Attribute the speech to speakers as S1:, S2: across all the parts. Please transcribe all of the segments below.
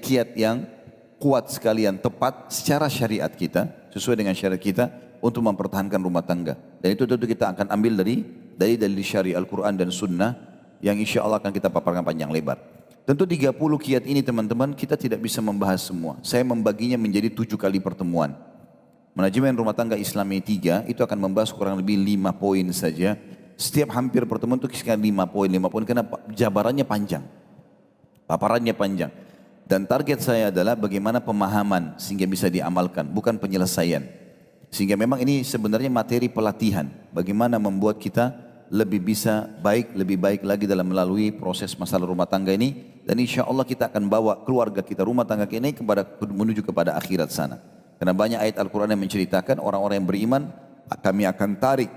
S1: kiat-kiat yang kuat sekalian, tepat secara syariat kita, sesuai dengan syariat kita untuk mempertahankan rumah tangga. Dan itu tentu kita akan ambil dari dalil syariat Al-Quran dan Sunnah yang insya Allah akan kita paparkan panjang lebar. Tentu 30 kiat ini teman-teman kita tidak bisa membahas semua. Saya membaginya menjadi 7 kali pertemuan. Manajemen rumah tangga Islami 3 itu akan membahas kurang lebih 5 poin saja. Setiap hampir pertemuan itu sekitar 5 poin karena jabarannya panjang. Paparannya panjang. Dan target saya adalah bagaimana pemahaman sehingga bisa diamalkan, bukan penyelesaian. Sehingga memang ini sebenarnya materi pelatihan. Bagaimana membuat kita lebih bisa lebih baik lagi dalam melalui proses masalah rumah tangga ini. Dan insya Allah kita akan bawa keluarga kita, rumah tangga kita ini menuju kepada akhirat sana. Karena banyak ayat Al-Quran yang menceritakan orang-orang yang beriman, kami akan tarik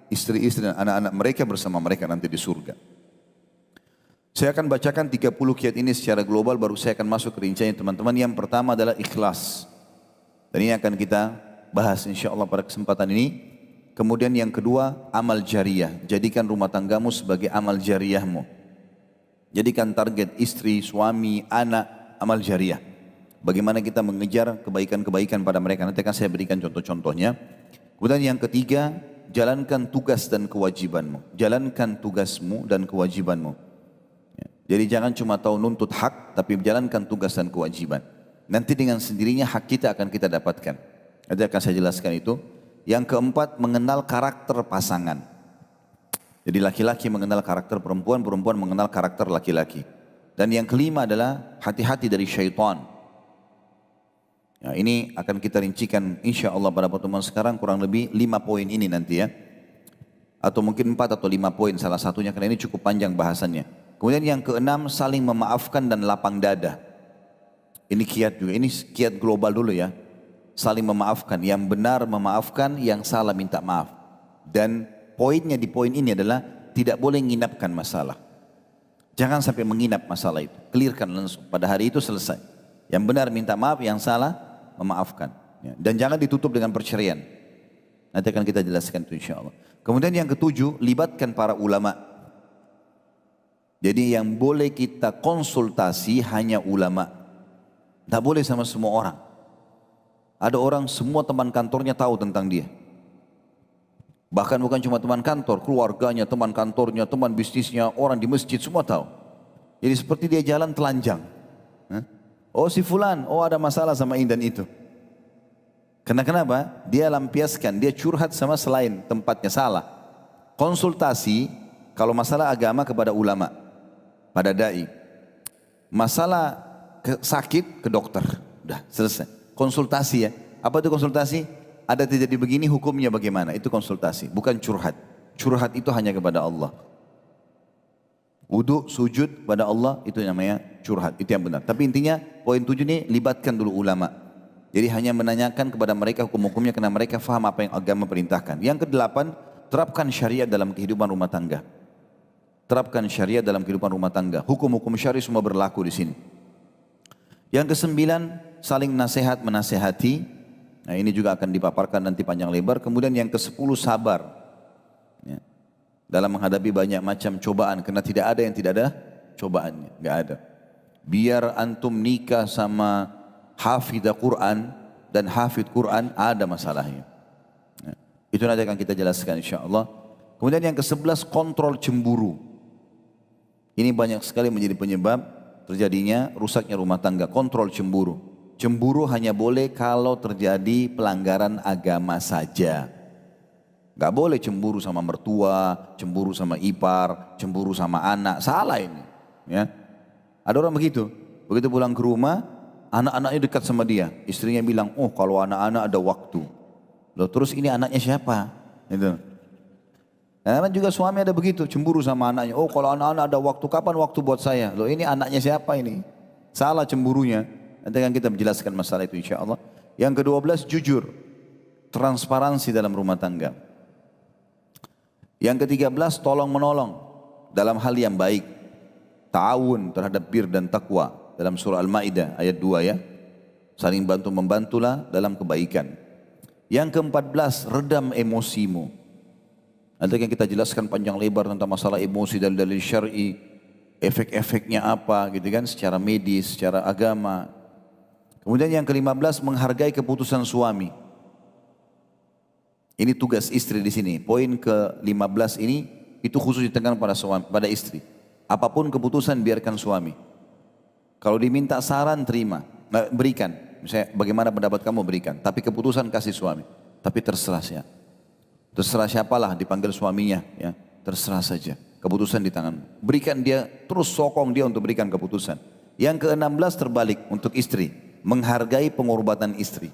S1: istri-istri dan anak-anak mereka bersama mereka nanti di surga. Saya akan bacakan 30 kiat ini secara global, baru saya akan masuk ke rinciannya teman-teman. Yang pertama adalah ikhlas. Dan ini akan kita bahas insya Allah pada kesempatan ini. Kemudian yang kedua, amal jariyah. Jadikan rumah tanggamu sebagai amal jariyahmu. Jadikan target istri, suami, anak, amal jariyah. Bagaimana kita mengejar kebaikan-kebaikan pada mereka. Nanti akan saya berikan contoh-contohnya. Kemudian yang ketiga, jalankan tugas dan kewajibanmu. Jalankan tugasmu dan kewajibanmu. Jadi jangan cuma tahu nuntut hak, tapi jalankan tugas dan kewajiban. Nanti dengan sendirinya hak kita akan kita dapatkan. Nanti akan saya jelaskan itu. Yang keempat, mengenal karakter pasangan. Jadi laki-laki mengenal karakter perempuan, perempuan mengenal karakter laki-laki. Dan yang kelima adalah hati-hati dari syaitan. Ya, ini akan kita rincikan insya Allah pada pertemuan sekarang kurang lebih 5 poin ini nanti ya. Atau mungkin 4 atau 5 poin salah satunya karena ini cukup panjang bahasannya. Kemudian yang keenam, saling memaafkan dan lapang dada. Ini kiat juga, ini kiat global dulu ya. Saling memaafkan, yang benar memaafkan, yang salah minta maaf. Dan poinnya di poin ini adalah tidak boleh menginapkan masalah. Jangan sampai menginap masalah itu, clearkan langsung, pada hari itu selesai. Yang benar minta maaf, yang salah memaafkan. Dan jangan ditutup dengan perceraian. Nanti akan kita jelaskan itu insya Allah. Kemudian yang ketujuh, libatkan para ulama. Jadi yang boleh kita konsultasi hanya ulama. Tidak boleh sama semua orang. Ada orang semua teman kantornya tahu tentang dia. Bahkan bukan cuma teman kantor, keluarganya, teman kantornya, teman bisnisnya, orang di masjid semua tahu. Jadi seperti dia jalan telanjang. Oh si fulan, oh ada masalah sama ini dan itu. Karena kenapa? Dia lampiaskan, dia curhat sama selain tempatnya salah. Konsultasi kalau masalah agama kepada ulama, pada dai. Masalah sakit ke dokter, udah selesai. Konsultasi ya. Apa itu konsultasi? Ada terjadi begini hukumnya bagaimana? Itu konsultasi, bukan curhat. Curhat itu hanya kepada Allah. Wudu, sujud pada Allah itu namanya curhat, itu yang benar. Tapi intinya poin 7 ini libatkan dulu ulama. Jadi hanya menanyakan kepada mereka hukum-hukumnya karena mereka faham apa yang agama perintahkan. Yang kedelapan, terapkan syariat dalam kehidupan rumah tangga. Terapkan syariat dalam kehidupan rumah tangga. Hukum-hukum syariat semua berlaku di sini. Yang kesembilan, saling nasihat menasehati. Nah ini juga akan dipaparkan nanti panjang lebar. Kemudian yang ke-10 sabar. Ya. Dalam menghadapi banyak macam cobaan. Karena tidak ada yang tidak ada cobaannya. Gak ada. Biar antum nikah sama hafidh Quran dan hafidh Quran ada masalahnya. Ya. Itu nanti akan kita jelaskan insya Allah. Kemudian yang ke-11 kontrol cemburu. Ini banyak sekali menjadi penyebab terjadinya rusaknya rumah tangga, kontrol cemburu. Cemburu hanya boleh kalau terjadi pelanggaran agama saja. Gak boleh cemburu sama mertua, cemburu sama ipar, cemburu sama anak, salah ini. Ya. Ada orang begitu pulang ke rumah, anak-anaknya dekat sama dia. Istrinya bilang, oh kalau anak-anak ada waktu. Loh terus ini anaknya siapa? Gitu. Karena juga suami ada begitu, cemburu sama anaknya. Oh kalau anak-anak ada waktu, kapan waktu buat saya? Loh ini anaknya siapa ini? Salah cemburunya. Nanti akan kita menjelaskan masalah itu insya Allah. Yang ke-12 jujur. Transparansi dalam rumah tangga. Yang ke-13 tolong menolong dalam hal yang baik. Ta'awun terhadap bir dan taqwa. Dalam surah Al-Ma'idah ayat 2 ya. Saling bantu-membantulah dalam kebaikan. Yang ke-14 redam emosimu. Nanti akan kita jelaskan panjang lebar tentang masalah emosi dalil-dalil syar'i, efek-efeknya apa gitu kan, secara medis, secara agama. Kemudian yang ke-15 menghargai keputusan suami. Ini tugas istri di sini. Poin ke-15 ini itu khusus ditekankan pada suami, pada istri. Apapun keputusan biarkan suami. Kalau diminta saran terima, berikan. Misalnya bagaimana pendapat kamu berikan. Tapi keputusan kasih suami. Tapi terserah siapa. Terserah siapalah dipanggil suaminya. Ya, terserah saja. Keputusan di tanganmu. Berikan dia, terus sokong dia untuk berikan keputusan. Yang ke-16 terbalik untuk istri. Menghargai pengorbanan istri.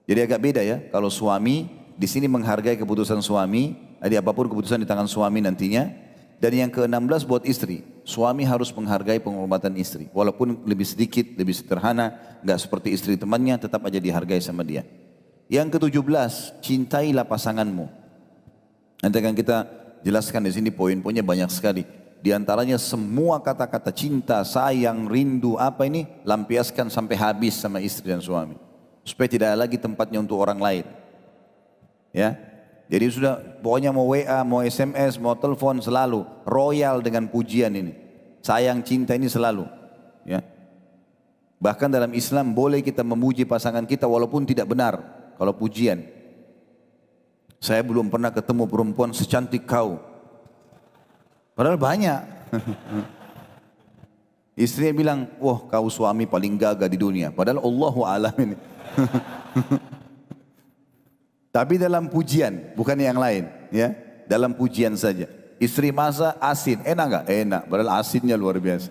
S1: Jadi agak beda ya. Kalau suami di sini menghargai keputusan suami, jadi apapun keputusan di tangan suami nantinya. Dan yang ke-16 buat istri, suami harus menghargai pengorbanan istri. Walaupun lebih sedikit, lebih sederhana, nggak seperti istri temannya, tetap aja dihargai sama dia. Yang ke-17, cintailah pasanganmu. Nanti akan kita jelaskan di sini poin-poinnya banyak sekali. Di antaranya semua kata-kata cinta, sayang, rindu, apa ini, lampiaskan sampai habis sama istri dan suami. Supaya tidak ada lagi tempatnya untuk orang lain. Ya, jadi sudah pokoknya mau WA, mau SMS, mau telepon selalu royal dengan pujian ini. Sayang cinta ini selalu. Ya. Bahkan dalam Islam boleh kita memuji pasangan kita walaupun tidak benar kalau pujian. Saya belum pernah ketemu perempuan secantik kau. Padahal banyak. Istrinya bilang, wah kau suami paling gagah di dunia. Padahal Allahu a'lam ini. Tapi dalam pujian, bukan yang lain, ya. Dalam pujian saja. Istri masak asin, enak enggak? Enak, padahal asinnya luar biasa.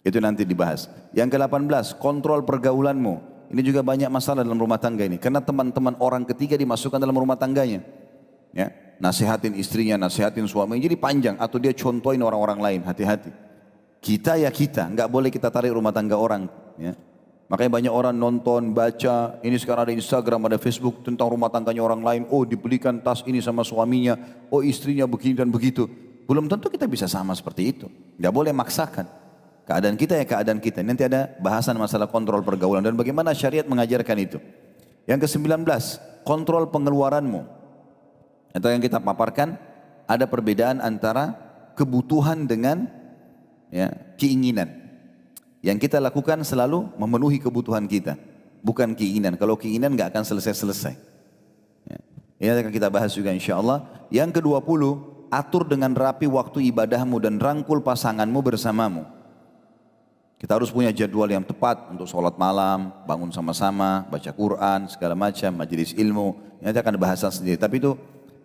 S1: Itu nanti dibahas. Yang ke-18, kontrol pergaulanmu. Ini juga banyak masalah dalam rumah tangga ini. Karena teman-teman orang ketiga dimasukkan dalam rumah tangganya. Ya, nasihatin istrinya, nasihatin suaminya, jadi panjang. Atau dia contohin orang-orang lain, hati-hati. Kita ya kita, enggak boleh kita tarik rumah tangga orang. Ya. Makanya banyak orang nonton, baca, ini sekarang ada Instagram, ada Facebook tentang rumah tangganya orang lain. Oh dibelikan tas ini sama suaminya, oh istrinya begini dan begitu. Belum tentu kita bisa sama seperti itu. Tidak boleh maksakan. Keadaan kita ya keadaan kita. Nanti ada bahasan masalah kontrol pergaulan dan bagaimana syariat mengajarkan itu. Yang ke-19, kontrol pengeluaranmu. Atau yang kita paparkan, ada perbedaan antara kebutuhan dengan ya, keinginan. Yang kita lakukan selalu memenuhi kebutuhan kita, bukan keinginan. Kalau keinginan nggak akan selesai-selesai. Ya. Ini akan kita bahas juga insya Allah. Yang ke-20, atur dengan rapi waktu ibadahmu dan rangkul pasanganmu bersamamu. Kita harus punya jadwal yang tepat untuk sholat malam, bangun sama-sama, baca Quran, segala macam, majelis ilmu. Nanti akan bahasan sendiri. Tapi itu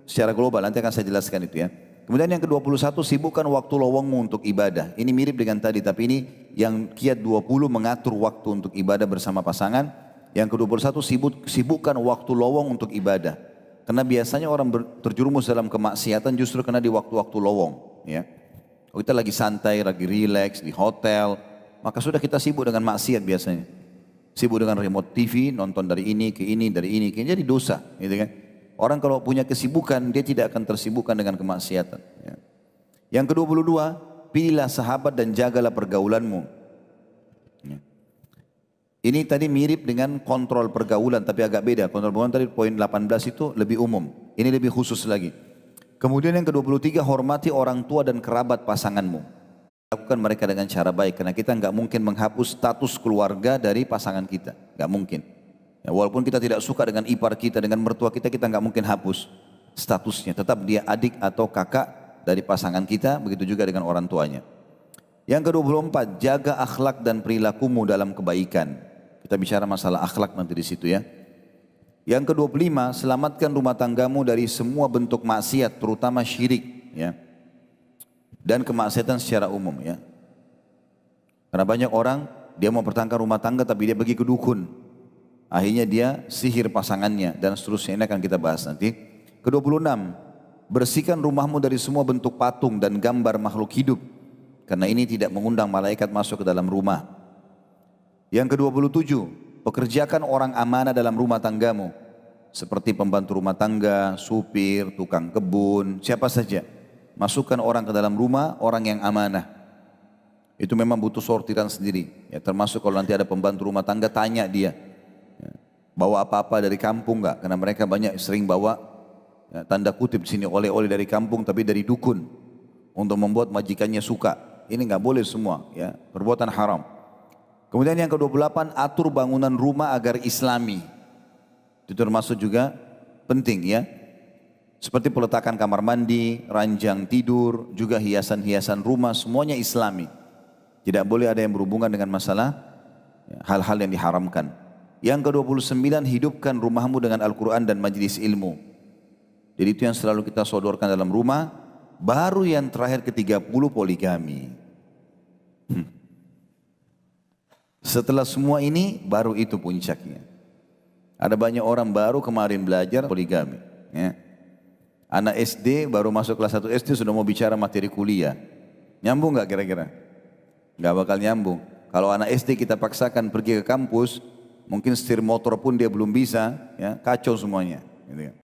S1: secara global, nanti akan saya jelaskan itu ya. Kemudian yang ke-21, sibukkan waktu lowongmu untuk ibadah. Ini mirip dengan tadi, tapi ini yang kiat 20 mengatur waktu untuk ibadah bersama pasangan. Yang ke-21, sibukkan waktu lowong untuk ibadah. Karena biasanya orang terjerumus dalam kemaksiatan justru karena di waktu-waktu lowong. Ya. Kalau kita lagi santai, lagi relax di hotel, maka sudah kita sibuk dengan maksiat biasanya. Sibuk dengan remote TV, nonton dari ini ke ini, dari ini ke ini, jadi dosa. Gitu kan. Orang kalau punya kesibukan, dia tidak akan tersibukkan dengan kemaksiatan. Ya. Yang ke-22, pilihlah sahabat dan jagalah pergaulanmu. Ya. Ini tadi mirip dengan kontrol pergaulan, tapi agak beda. Kontrol pergaulan tadi poin 18 itu lebih umum. Ini lebih khusus lagi. Kemudian yang ke-23, hormati orang tua dan kerabat pasanganmu. Lakukan mereka dengan cara baik, karena kita nggak mungkin menghapus status keluarga dari pasangan kita. Nggak mungkin. Ya, walaupun kita tidak suka dengan ipar kita, dengan mertua kita, kita nggak mungkin hapus statusnya. Tetap dia adik atau kakak dari pasangan kita, begitu juga dengan orang tuanya. Yang ke-24, jaga akhlak dan perilakumu dalam kebaikan. Kita bicara masalah akhlak nanti di situ ya. Yang ke-25, selamatkan rumah tanggamu dari semua bentuk maksiat, terutama syirik ya. Dan kemaksiatan secara umum ya. Karena banyak orang, dia mau pertahankan rumah tangga tapi dia pergi ke dukun. Akhirnya dia sihir pasangannya dan seterusnya, ini akan kita bahas nanti. Ke-26, bersihkan rumahmu dari semua bentuk patung dan gambar makhluk hidup. Karena ini tidak mengundang malaikat masuk ke dalam rumah. Yang ke-27, pekerjakan orang amanah dalam rumah tanggamu. Seperti pembantu rumah tangga, supir, tukang kebun, siapa saja. Masukkan orang ke dalam rumah, orang yang amanah. Itu memang butuh sortiran sendiri. Ya, termasuk kalau nanti ada pembantu rumah tangga, tanya dia. Bawa apa-apa dari kampung enggak? Karena mereka banyak sering bawa ya, tanda kutip sini oleh-oleh dari kampung tapi dari dukun untuk membuat majikannya suka. Ini enggak boleh semua ya, perbuatan haram. Kemudian yang ke-28, atur bangunan rumah agar islami. Itu termasuk juga penting ya. Seperti peletakan kamar mandi, ranjang tidur, juga hiasan-hiasan rumah, semuanya islami. Tidak boleh ada yang berhubungan dengan masalah hal-hal yang diharamkan. Yang ke-29, hidupkan rumahmu dengan Al-Quran dan majlis ilmu. Jadi itu yang selalu kita sodorkan dalam rumah. Baru yang terakhir ke-30, poligami. Setelah semua ini, baru itu puncaknya. Ada banyak orang baru kemarin belajar poligami. Ya. Anak SD baru masuk kelas 1 SD sudah mau bicara materi kuliah. Nyambung nggak kira-kira? Nggak bakal nyambung. Kalau anak SD kita paksakan pergi ke kampus, mungkin setir motor pun dia belum bisa, ya, kacau semuanya. Gitu ya.